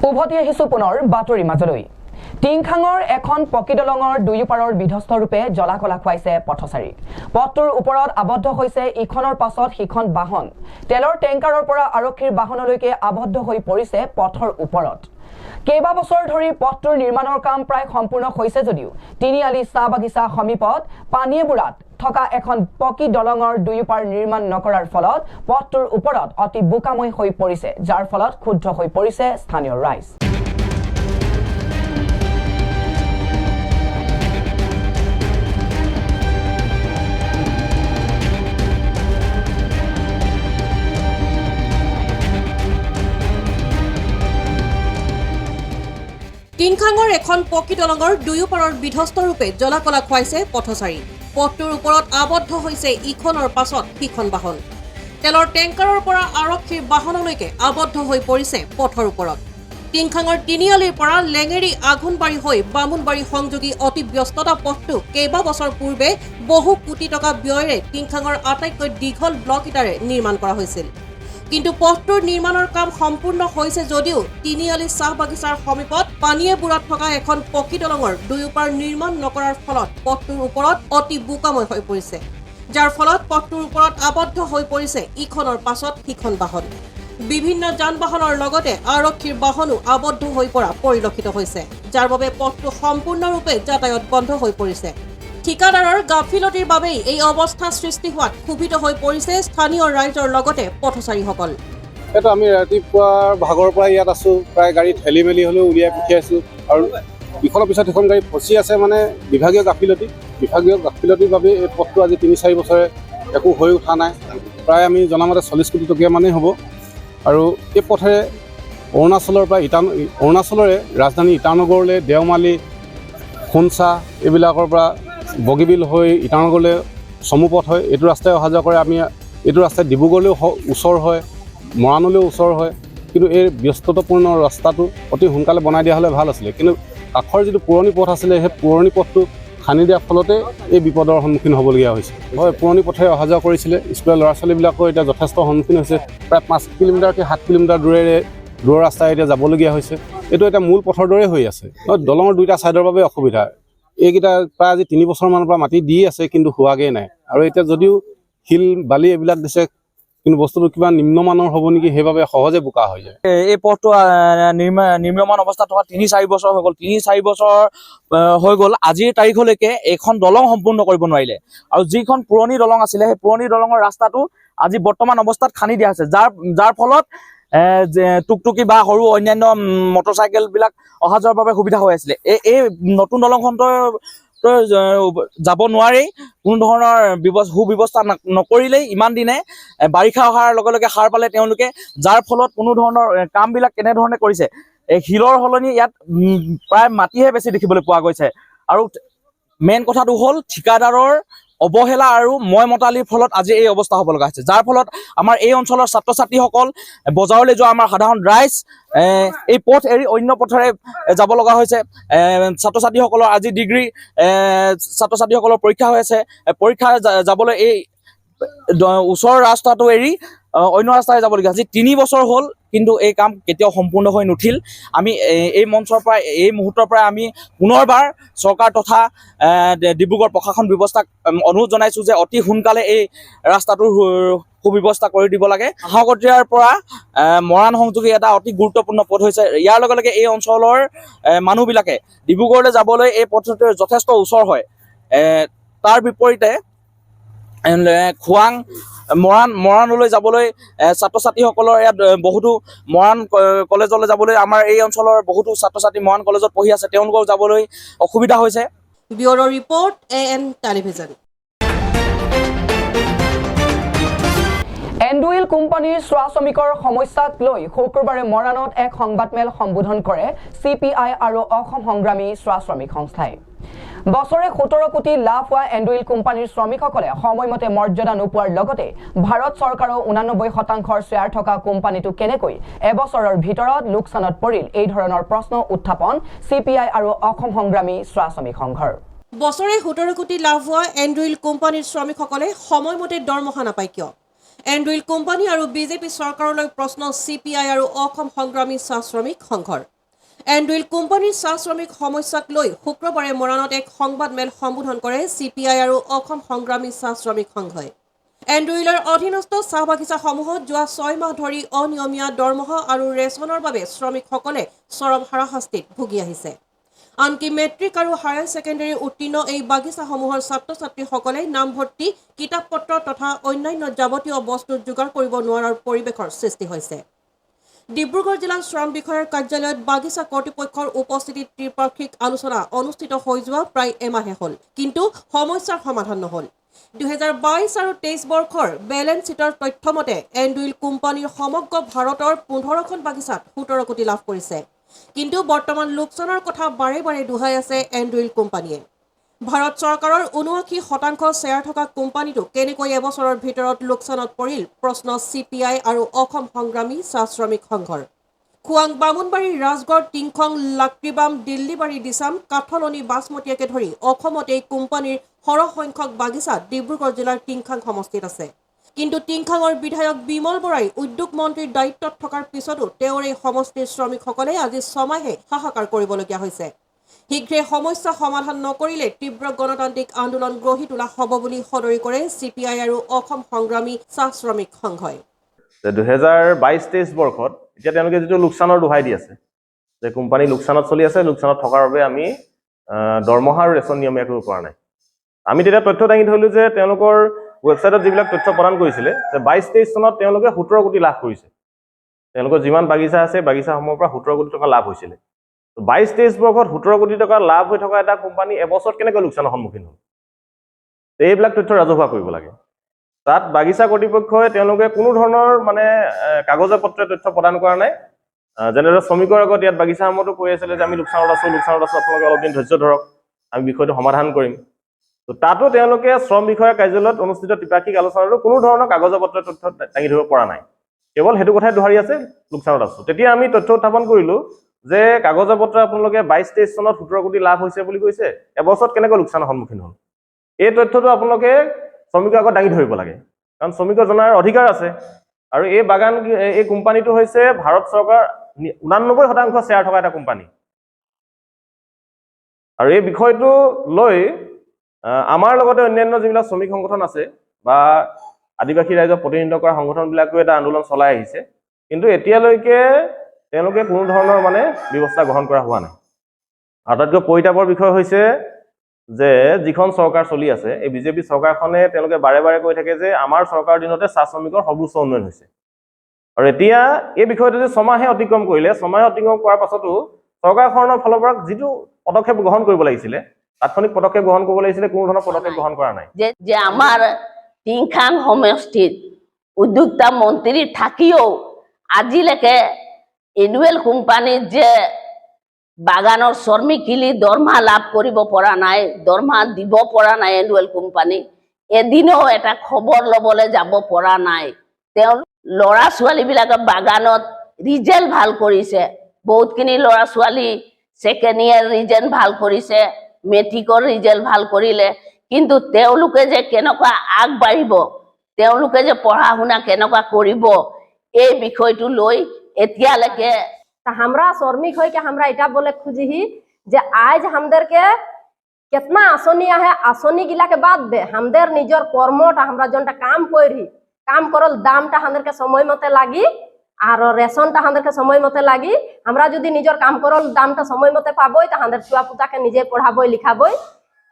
উভতি আহিছো পুনৰ বাতৰি মাজলৈ। টিংখাঙৰ এখন পকী দলঙৰ দুয়োপাৰৰ বিধ্বস্ত ৰূপে জ্বলা-কলা খুৱাইছে পথচাৰী। পথটোৰ ওপৰত আবদ্ধ হৈছে ইখনৰ পাছত সিখন বাহন। তেলৰ টেংকাৰৰ পৰা আৰক্ষীৰ বাহনলৈকে আবদ্ধ হৈ পৰিছে পথৰ ওপৰত। কেইবা বছৰ ধৰি পথটোৰ নিৰ্মাণৰ কাম প্ৰায় সম্পূৰ্ণ হৈছে যদিও তিনিআলি চাহ বাগিচা সমীপত পানীয়েবুৰাত থকা এখন পকী দলঙৰ দুয়োপাৰ নিৰ্মাণ নকৰাৰ ফলত পথটোৰ ওপৰত অতি বোকাময় হৈ পৰিছে, যাৰ ফলত ক্ষুব্ধ হৈ পৰিছে স্থানীয় ৰাইজ। টিংখাঙৰ এখন পকী দলঙৰ দুয়োপাৰৰ বিধ্বস্ত ৰূপে জ্বলা-কলা খুৱাইছে পথচাৰী। পথটোৰ ওপৰত আবদ্ধ হৈছে ইখনৰ পাছত সিখন বাহন। তেলৰ টেংকাৰৰ পৰা আৰক্ষীৰ বাহনলৈকে আবদ্ধ হৈ পৰিছে পথৰ ওপৰত। টিংখাঙৰ তিনিআলিৰ পৰা লেঙেৰী আঘোণবাৰী হৈ বামুণবাৰী সংযোগী অতি ব্যস্ততা পথটো কেইবা বছৰ পূৰ্বে বহু কোটি টকা ব্যয়েৰে টিংখাঙৰ আটাইতকৈ দীঘল ব্লক ইটাৰে নিৰ্মাণ কৰা হৈছিল। কিন্তু পথটোৰ নিৰ্মাণৰ কাম সম্পূৰ্ণ হৈছে যদিও তিনিআলি চাহ বাগিচাৰ সমীপত পানীয়েবোৰত থকা এখন পকী দলঙৰ দুয়োপাৰ নিৰ্মাণ নকৰাৰ ফলত পথটোৰ ওপৰত অতি বোকাময় হৈ পৰিছে, যাৰ ফলত পথটোৰ ওপৰত আবদ্ধ হৈ পৰিছে ইখনৰ পাছত সিখন বাহন। বিভিন্ন যান বাহনৰ লগতে আৰক্ষীৰ বাহনো আবদ্ধ হৈ পৰা পৰিলক্ষিত হৈছে, যাৰ বাবে পথটো সম্পূৰ্ণৰূপে যাতায়াত বন্ধ হৈ পৰিছে। ঠিকাদাৰৰ গাফিলতিৰ বাবেই এই অৱস্থা সৃষ্টি হোৱাত ক্ষোভিত হৈ পৰিছে স্থানীয় ৰাইজৰ লগতে পথচাৰীসকল। এইটো আমি ৰাতিপুৱাৰ ভাগৰ পৰা ইয়াত আছোঁ, প্ৰায় গাড়ী ঠেলি মেলি হ'লেও উলিয়াই পঠিয়াইছোঁ আৰু ইখনৰ পিছত সিখন গাড়ী ফচি আছে, মানে বিভাগীয় গাফিলতিৰ বাবে এই পথটো আজি ৩-৪ বছৰে একো হৈ উঠা নাই। প্ৰায় আমি জনামতে 40 কোটি টকীয়া মানেই হ'ব। আৰু এই পথেৰে অৰুণাচলৰে ৰাজধানী ইটানগৰলৈ, দেওমালী, খুনচা এইবিলাকৰ পৰা বগীবিল হৈ ইটানগৰলৈ চমু পথ হয়। এইটো ৰাস্তাই অহা যোৱা কৰে। আমি এইটো ৰাস্তাই ডিব্ৰুগড়লৈও ওচৰ হয়, মৰাণলৈও ওচৰ হয়। কিন্তু এই ব্যস্ততাপূৰ্ণ ৰাস্তাটো অতি সোনকালে বনাই দিয়া হ'লে ভাল আছিলে। কিন্তু কাষৰ যিটো পুৰণি পথ আছিলে, সেই পুৰণি পথটো খান্দি দিয়াৰ ফলতে এই বিপদৰ সন্মুখীন হ'বলগীয়া হৈছে। হয়, পুৰণি পথেৰে অহা যোৱা কৰিছিলে। স্কুলৰ ল'ৰা ছোৱালীবিলাকৰ এতিয়া যথেষ্ট সন্মুখীন হৈছে। প্ৰায় 5 কিলোমিটাৰকৈ 7 কিলোমিটাৰ দূৰৰ ৰাস্তাই এতিয়া যাবলগীয়া হৈছে। এইটো এটা মূল পথৰ দৰে হৈ আছে। দলঙৰ দুইটা ছাইডৰ বাবে অসুবিধা। এইকেইটা প্ৰায় আজি 3 বছৰমানৰ পৰা মাটি দি আছে, কিন্তু হোৱাগৈ নাই। আৰু এতিয়া যদিও শিল বালি এইবিলাক দিছে, কিন্তু বস্তুটো কিবা নিম্নমানৰ হ'ব নেকি, সেইবাবে সহজে বোকা হৈ যায়। এই পথটো নিৰ্মাণ অৱস্থাত থকা 3-4 বছৰ হৈ গ'ল। 3-4 বছৰ হৈ গ'ল, আজিৰ তাৰিখলৈকে এইখন দলং সম্পূৰ্ণ কৰিব নোৱাৰিলে। আৰু যিখন পুৰণি দলং আছিলে, সেই পুৰণি দলঙৰ ৰাস্তাটো আজি বৰ্তমান অৱস্থাত খান্দি দিয়া হৈছে, যাৰ ফলত টুকটুকি বা সৰু অন্যান্য মটৰচাইকেলবিলাক অহা যোৱাৰ বাবে সুবিধা হৈ আছিলে। এই নতুন দলংখনটো যাব নোৱাৰি, কোনো ধৰণৰ সুব্যৱস্থা নকৰিলেই ইমান দিনে বাৰিষা অহাৰ লগে লগে সাৰ পালে তেওঁলোকে, যাৰ ফলত কোনো ধৰণৰ কামবিলাক কেনেধৰণে কৰিছে। শিলৰ সলনি ইয়াত প্ৰায় মাটিহে বেছি দেখিবলৈ পোৱা গৈছে। আৰু মেইন কথাটো হ'ল ঠিকাদাৰৰ অৱহেলা আৰু মতালিৰ ফলত আজি এই অৱস্থা হ'ব লগা হৈছে, যাৰ ফলত আমাৰ এই অঞ্চলৰ ছাত্ৰ ছাত্ৰীসকল, বজাৰলৈ যোৱা আমাৰ সাধাৰণ ৰাইজ এই পথ এৰি অন্য পথেৰে যাব লগা হৈছে। ছাত্ৰ ছাত্ৰীসকলৰ আজি ডিগ্ৰী ছাত্ৰ ছাত্ৰীসকলৰ পৰীক্ষা হৈ আছে। পৰীক্ষা যাবলৈ এই ওচৰৰ ৰাস্তাটো এৰি অন্য ৰাস্তাৰে যাবলগীয়া হৈছে। 3 বছৰ হ'ল, কিন্তু এই কাম কেতিয়াও সম্পূৰ্ণ হৈ নুঠিল। আমি এই মঞ্চৰ পৰা, এই মুহূৰ্তৰ পৰা আমি পুনৰবাৰ চৰকাৰ তথা ডিব্ৰুগড় প্ৰশাসন ব্যৱস্থাক অনুৰোধ জনাইছোঁ যে অতি সোনকালে এই ৰাস্তাটোৰ সুব্যৱস্থা কৰি দিব লাগে। হাঁহকটীয়াৰ পৰা মৰাণ সংযোগী এটা অতি গুৰুত্বপূৰ্ণ পথ হৈছে। ইয়াৰ লগে লগে এই অঞ্চলৰ মানুহবিলাকে ডিব্ৰুগড়লৈ যাবলৈ এই পথটোৰ যথেষ্ট ওচৰ হয়। তাৰ বিপৰীতে খোৱাং, মৰাণলৈ যাবলৈ ছাত্ৰ ছাত্ৰীসকলৰ ইয়াত বহুতো, মৰাণ কলেজলৈ যাবলৈ আমাৰ এই অঞ্চলৰ বহুতো ছাত্ৰ ছাত্ৰী মৰাণ কলেজত পঢ়ি আছে, তেওঁলোকৰ যাবলৈ অসুবিধা হৈছে। Bureau' report, AN television. Andrew Yule কোম্পানীৰ চোৱা শ্ৰমিকৰ সমস্যাক লৈ শুক্ৰবাৰে মৰাণত এক সংবাদমেল সম্বোধন কৰে CPI আৰু অসম সংগ্ৰামী চোৱা শ্ৰমিক সংস্থাই। বছৰে 17 কোটি লাভ হোৱা এণ্ডুইল কোম্পানীৰ শ্ৰমিকসকলে সময়মতে মৰ্যাদা নোপোৱাৰ লগতে ভাৰত চৰকাৰৰ 89% শ্বেয়াৰ থকা কোম্পানীটো কেনেকৈ এবছৰৰ ভিতৰত লোকচানত পৰিল, এই ধৰণৰ প্ৰশ্ন উত্থাপন CPI আৰু অসম সংগ্ৰামী চোৱা শ্ৰমিক সংঘৰ। বছৰে 17 কোটি লাভ হোৱা এণ্ডুইল কোম্পানীৰ শ্ৰমিকসকলে সময়মতে দৰমহা নাপায় কিয়? এণ্ডুইল কোম্পানী আৰু বিজেপি চৰকাৰলৈ প্ৰশ্ন CPI আৰু অসম সংগ্ৰামী চাহ শ্ৰমিক সংঘৰ। এণ্ডুইল কোম্পানীৰ চাহ শ্ৰমিক সমস্যাক লৈ শুক্ৰবাৰে মৰাণত এক সংবাদমেল সম্বোধন কৰে CPI আৰু অসম সংগ্ৰামী চাহ শ্ৰমিক সংঘই। এণ্ডুইলৰ অধীনস্থ চাহ বাগিচাসমূহত যোৱা 6 মাহ ধৰি অনিয়মীয়া দৰমহা আৰু ৰেচনৰ বাবে শ্ৰমিকসকলে চৰম হাৰাশাস্তিত ভুগি আহিছে। আনকি মেট্ৰিক আৰু হায়াৰ ছেকেণ্ডেৰী উত্তীৰ্ণ এই বাগিচাসমূহৰ ছাত্ৰ ছাত্ৰীসকলে নামভৰ্তি, কিতাপ পত্ৰ তথা অন্যান্য যাৱতীয় বস্তু যোগাৰ কৰিব নোৱাৰাৰ পৰিৱেশৰ সৃষ্টি হৈছে। ডিব্ৰুগড় জিলা শ্ৰম বিষয়াৰ কাৰ্যালয়ত বাগিচা কৰ্তৃপক্ষৰ উপস্থিতিত ত্ৰিপাক্ষিক আলোচনা অনুষ্ঠিত হৈ যোৱা প্ৰায় এমাহে হ'ল, কিন্তু সমস্যাৰ সমাধান নহ'ল। 2022 আৰু 23 বৰ্ষৰ বেলেন্স শ্বীটৰ তথ্যমতে এণ্ডুইল কোম্পানীৰ সমগ্ৰ ভাৰতৰ 15খন বাগিচাত 17 কোটি লাভ কৰিছে, কিন্তু বৰ্তমান লোকচানৰ কথা বাৰে বাৰে দোহাই আছে এণ্ডুইল কোম্পানীয়ে। ভাৰত চৰকাৰৰ 79% শ্বেয়াৰ থকা কোম্পানীটো কেনেকৈ এবছৰৰ ভিতৰত লোকচানত পৰিল, প্ৰশ্ন CPI আৰু অসম সংগ্ৰামী চাহ শ্ৰমিক সংঘৰ। খুৱাং বামুণবাৰী ৰাজগড় টিংখং লাক্ৰিবাম দিল্লীবাৰী দিছাম কাঠলনি বাছমতীয়াকে ধৰি অসমত এই কোম্পানীৰ সৰহ সংখ্যক বাগিচা ডিব্ৰুগড় জিলাৰ টিংখাং সমষ্টিত আছে। কিন্তু টিংখাঙৰ বিধায়ক বিমল বৰাই উদ্যোগ মন্ত্ৰীৰ দায়িত্বত থকাৰ পিছতো তেওঁৰ এই সমষ্টিৰ শ্ৰমিকসকলে আজি 6 মাহে হাহাকাৰ কৰিবলগীয়া হৈছে। শীঘ্ৰে সমস্যা সমাধান নকৰিলে তীব্ৰ গণতান্ত্ৰিক আন্দোলন গঢ়ি তোলা হ'ব বুলি সদৰি কৰে CPI আৰু অসম সংগ্ৰামী চাহ শ্ৰমিক সংঘই। 2022-23 বৰ্ষত এতিয়া তেওঁলোকে যিটো লোকচানৰ দোহাই দি আছে যে কোম্পানী লোকচানত চলি আছে, লোকচানত থকাৰ বাবে আমি দৰমহা আৰু ৰেচন নিয়মীয়া কৰিব পৰা নাই। আমি তেতিয়া তথ্য দাঙি ধৰিলোঁ যে তেওঁলোকৰ ৱেবছাইটত যিবিলাক তথ্য প্ৰদান কৰিছিলে যে 22-23 চনত তেওঁলোকে 17 কোটি লাভ কৰিছে। তেওঁলোকৰ যিমান বাগিচা আছে বাগিচাসমূহৰ পৰা 17 কোটি টকা লাভ হৈছিলে। 22-23 বৰ্ষত 17 কোটি টকা লাভ হৈ থকা এটা কোম্পানী এবছৰত কেনেকৈ লোকচানৰ সন্মুখীন হ'ল? এইবিলাক তথ্য ৰাজহুৱা কৰিব লাগে। তাত বাগিচা কৰ্তৃপক্ষই তেওঁলোকে কোনো ধৰণৰ মানে কাগজে পত্ৰে তথ্য প্ৰদান কৰা নাই। যেনেদৰে শ্ৰমিকৰ আগত ইয়াত বাগিচাসমূহতো কৈ আছিলে যে আমি লোকচানত আছোঁ আপোনালোকে অলপ দিন ধৈৰ্য ধৰক, আমি বিষয়টো সমাধান কৰিম। তো তাতো তেওঁলোকে শ্ৰম বিষয়া কাৰ্যালয়ত অনুষ্ঠিত ত্ৰিপাক্ষিক আলোচনাতো কোনো ধৰণৰ কাগজে পত্ৰে তথ্য দাঙি ধৰিব পৰা নাই। কেৱল সেইটো কথাই দোহাৰি আছে লোকচানত আছোঁ। তেতিয়া আমি তথ্য উত্থাপন কৰিলোঁ যে কাগজে পত্ৰে আপোনালোকে 22-23 চনত 17 কোটি লাভ হৈছে বুলি কৈছে, এবছৰত কেনেকৈ লোকচানৰ সন্মুখীন হ'ল? এই তথ্যটো আপোনালোকে শ্ৰমিকৰ আগত দাঙি ধৰিব লাগে, কাৰণ শ্ৰমিকৰ জনাৰ অধিকাৰ আছে। আৰু এই কোম্পানীটো হৈছে ভাৰত চৰকাৰ 89% শ্বেয়াৰ থকা এটা কোম্পানী। আৰু এই বিষয়টো লৈ আমাৰ লগতে অন্যান্য যিবিলাক শ্ৰমিক সংগঠন আছে বা আদিবাসী ৰাইজক প্ৰতিনিধিত্ব কৰা সংগঠনবিলাকেও এটা আন্দোলন চলাই আহিছে, কিন্তু এতিয়ালৈকে তেওঁলোকে কোনো ধৰণৰ মানে ব্যৱস্থা গ্ৰহণ কৰা হোৱা নাই। আটাইতকৈ পৰিতাপৰ বিষয় হৈছে যে যিখন চৰকাৰ চলি আছে এই বিজেপি চৰকাৰখনে তেওঁলোকে বাৰে বাৰে কৈ থাকে যে আমাৰ চৰকাৰৰ দিনতে চাহ শ্ৰমিকৰ সৰ্বোচ্চ উন্নয়ন হৈছে। আৰু এতিয়া এই বিষয়টো যে 6 মাহে অতিক্ৰম কৰিলে, 6 মাহে অতিক্ৰম কৰাৰ পাছতো চৰকাৰখনৰ ফালৰ পৰা যিটো পদক্ষেপ গ্ৰহণ কৰিব লাগিছিলে, তাৎক্ষণিক পদক্ষেপ গ্ৰহণ কৰিব লাগিছিলে, কোনো ধৰণৰ পদক্ষেপ গ্ৰহণ কৰা নাই। যে আমাৰ টিংখাং সমষ্টিত উদ্যোক্তা মন্ত্ৰী থাকিও আজিলৈকে এনুৱেল কোম্পানীত যে বাগানৰ শ্ৰমিকখিনি দৰমহা লাভ কৰিব পৰা নাই, দৰমহা দিব পৰা নাই এনুৱেল কোম্পানী, এদিনো এটা খবৰ ল'বলৈ যাব পৰা নাই। তেওঁ ল'ৰা ছোৱালীবিলাকে বাগানত ৰিজাল্ট ভাল কৰিছে, বহুতখিনি ল'ৰা ছোৱালী ছেকেণ্ড ইয়াৰ ৰিজাল্ট ভাল কৰিছে, মেট্ৰিকৰ ৰিজাল্ট ভাল কৰিলে, কিন্তু তেওঁলোকে যে কেনেকুৱা আগবাঢ়িব, তেওঁলোকে যে পঢ়া শুনা কেনেকুৱা কৰিব, এই বিষয়টো লৈ এতিয়ালৈকে हमरा श्रमिक है कि हमरा इटा बोले खुजी ही जे आज हमदर के कितना आसनी है, आसनी गिला के बाद दे हमदर निजर कर्मटा हमरा जोनटा काम कोइरी काम करल दामटा हमदर के समय मते लागी और रेशनटा हमदर के समय मते लागी। हमरा जदी निजर काम करल दामटा समय मते पाबोय त हमदर छुआ पुता के निजे पढ़ाबोय लिखाबोय,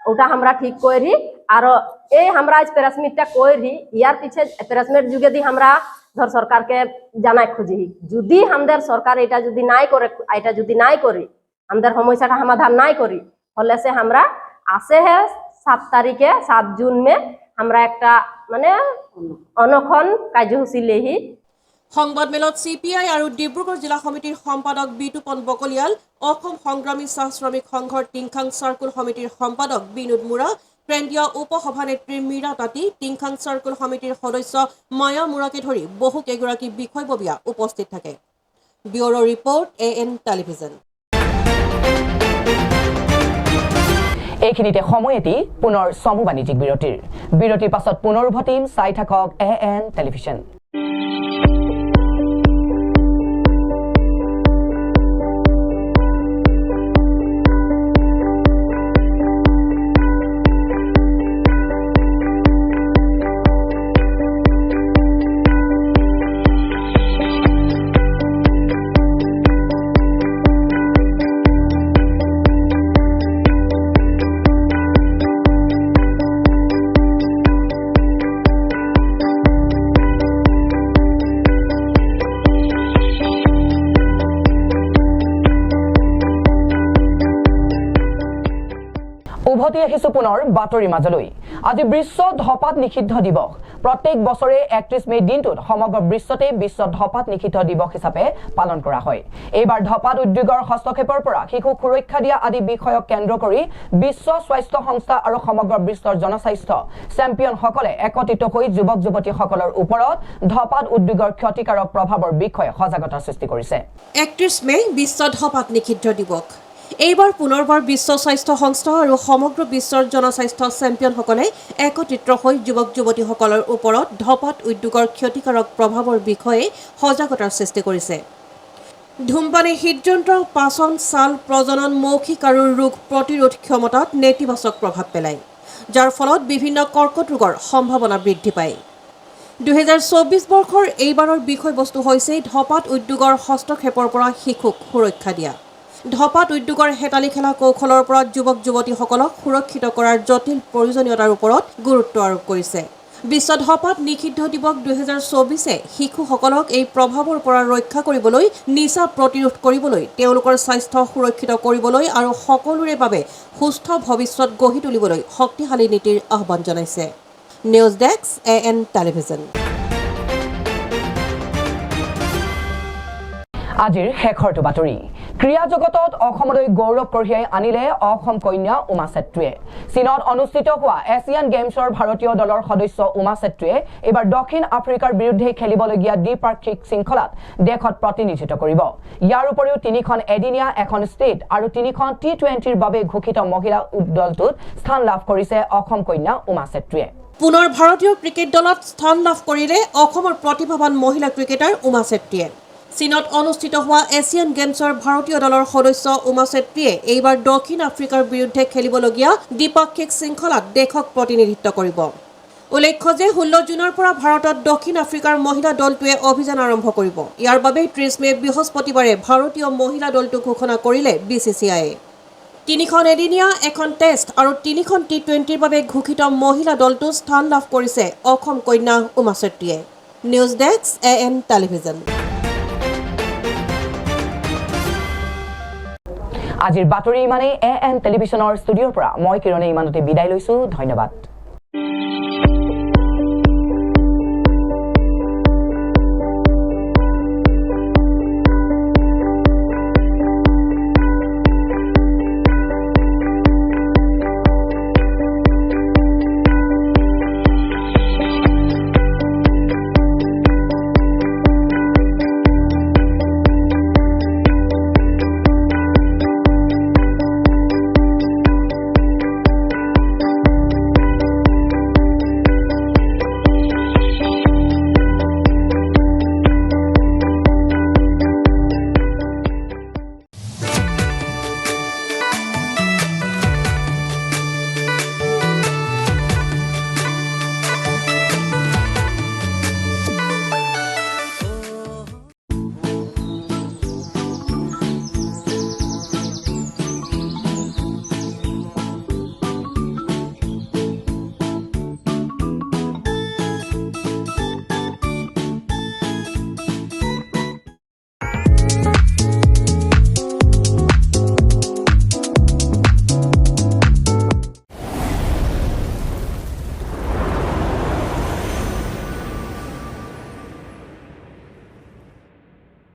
ओटा हमरा ठीक कोइरी। और ए हमरा आज प्रेसमिटटा कोइरी, यार पीछे प्रेसमिट जुगेदी हमरा ধর সরকারকে জানাই খুঁজি যদি আমাদের সরকার এটা যদি নাই করে, এটা যদি নাই করি আমাদের সমস্যাটা সমাধান নাই করি, হলে সে আমরা আসে হে 7 তারিখে 7 জুন মে আমরা একটা মানে অনশন কার্যসূচী লেহি। সংবাদমেলত CPI আৰু ডিব্ৰুগড় জিলা সমিতিৰ সম্পাদক বিতুপন বকলিয়াল, অসম সংগ্ৰামী চাহ শ্ৰমিক সংঘৰ টিংখাং চাৰ্কুল সমিতিৰ সম্পাদক বিনোদ মুৰা, কেন্দ্ৰীয় উপসভানেত্ৰী মীৰা তাঁতী, টিংখাং চাৰ্কুল সমিতিৰ সদস্য মায়া মুৰাকে ধৰি বহু কেইগৰাকী বিষয়ববীয়া উপস্থিত থাকে। Bureau' report AN television. এইখিনিতে সময় এটি পুনৰ চমু বাণিজ্যিক বিৰতিৰ পাছত পুনৰ উভতিম। চাই থাকক AN টেলিভিজন। উভতি আহিছো পুনৰ বাতৰি মাজলৈ। আজি বিশ্ব ধপাত নিষিদ্ধ দিৱস। প্ৰত্যেক বছৰে 31 মে দিনটোত সমগ্ৰ বিশ্বতে বিশ্ব ধপাত নিষিদ্ধ দিৱস হিচাপে পালন কৰা হয় এইবাৰ ধপাত উদ্যোগৰ হস্তক্ষেপৰ পৰা শিশুক সুৰক্ষা দিয়া আদি বিষয়ক কেন্দ্ৰ কৰি বিশ্ব স্বাস্থ্য সংস্থা আৰু সমগ্ৰ বিশ্বৰ জনস্বাস্থ্য চেম্পিয়নসকলে একত্ৰিত হৈ যুৱক যুৱতীসকলৰ ওপৰত ধপাত উদ্যোগৰ ক্ষতিকাৰক প্ৰভাৱৰ বিষয়ে সজাগতা সৃষ্টি কৰিছে 31 মে বিশ্ব ধপাত নিষিদ্ধ দিৱস এইবাৰ পুনৰবাৰ বিশ্ব স্বাস্থ্য সংস্থা আৰু সমগ্ৰ বিশ্বৰ জনস্বাস্থ্য চেম্পিয়নসকলে একত্ৰিত হৈ যুৱক যুৱতীসকলৰ ওপৰত ধপাত উদ্যোগৰ ক্ষতিকাৰক প্ৰভাৱৰ বিষয়ে সজাগতাৰ সৃষ্টি কৰিছে ধূমপানে হৃদযন্ত্ৰ পাচন ছাল প্ৰজনন মৌখিক আৰু ৰোগ প্ৰতিৰোধ ক্ষমতাত নেতিবাচক প্ৰভাৱ পেলায় যাৰ ফলত বিভিন্ন কৰ্কট ৰোগৰ সম্ভাৱনা বৃদ্ধি পায় 2024 বৰ্ষৰ এইবাৰৰ বিষয়বস্তু হৈছে ধপাত উদ্যোগৰ হস্তক্ষেপৰ পৰা শিশুক সুৰক্ষা দিয়া ধপাত উদ্যোগৰ হেতালি খেলা কৌশলৰ পৰা যুৱক যুৱতীসকলক সুৰক্ষিত কৰাৰ জটিল প্ৰয়োজনীয়তাৰ ওপৰত গুৰুত্ব আৰোপ কৰিছে বিশ্ব ধপাত নিষিদ্ধ দিৱস 2024 শিশুসকলক এই প্ৰভাৱৰ পৰা ৰক্ষা কৰিবলৈ নিচা প্ৰতিৰোধ কৰিবলৈ তেওঁলোকৰ স্বাস্থ্য সুৰক্ষিত কৰিবলৈ আৰু সকলোৰে বাবে সুস্থ ভৱিষ্যত গঢ়ি তুলিবলৈ শক্তিশালী নীতিৰ আহ্বান জনাইছে নিউজ ডেস্ক AN টেলিভিজন আজিৰ শেষৰটো বাতৰি ক্ৰীড়া জগতত অসমলৈ গৌৰৱ কঢ়িয়াই আনিলে অসম কন্যা উমা চেত্ৰীয়ে চীনত অনুষ্ঠিত হোৱা এছিয়ান গেমছৰ ভাৰতীয় দলৰ সদস্য উমা চেত্ৰীয়ে এবাৰ দক্ষিণ আফ্ৰিকাৰ বিৰুদ্ধে খেলিবলগীয়া দ্বিপাক্ষিক শৃংখলাত দেশত প্ৰতিনিধিত্ব কৰিব ইয়াৰ উপৰিও তিনিখন এদিনীয়া এখন ষ্টেট আৰু তিনিখন T20ৰ বাবে ঘোষিত মহিলা দলটোত স্থান লাভ কৰিছে অসম কন্যা উমা চেত্ৰীয়ে পুনৰ ভাৰতীয় ক্ৰিকেট দলত স্থান লাভ কৰিলে অসমৰ প্ৰতিভাৱান মহিলা ক্ৰিকেটাৰ উমা চেত্ৰীয়ে চীনত অনুষ্ঠিত হোৱা এছিয়ান গেমছৰ ভাৰতীয় দলৰ সদস্য উমা চেত্ৰীয়ে এইবাৰ দক্ষিণ আফ্ৰিকাৰ বিৰুদ্ধে খেলিবলগীয়া দ্বিপাক্ষিক শৃংখলাত দেশক প্ৰতিনিধিত্ব কৰিব উল্লেখ্য যে 16 জুনৰ পৰা ভাৰতত দক্ষিণ আফ্ৰিকাৰ মহিলা দলটোৱে অভিযান আৰম্ভ কৰিব ইয়াৰ বাবে 30 মে বৃহস্পতিবাৰে ভাৰতীয় মহিলা দলটো ঘোষণা কৰিলে BCCI তিনিখন এদিনীয়া এখন টেষ্ট আৰু তিনিখন T20ৰ বাবে ঘোষিত মহিলা দলটো স্থান লাভ কৰিছে অসম কন্যা উমা চেত্ৰীয়ে নিউজ ডেস্ক AN টেলিভিজন আজিৰ বাতৰি ইমানেই AN টেলিভিছনৰ ষ্টুডিঅ'ৰ পৰা মই কিৰণে ইমানতে বিদায় লৈছো ধন্যবাদ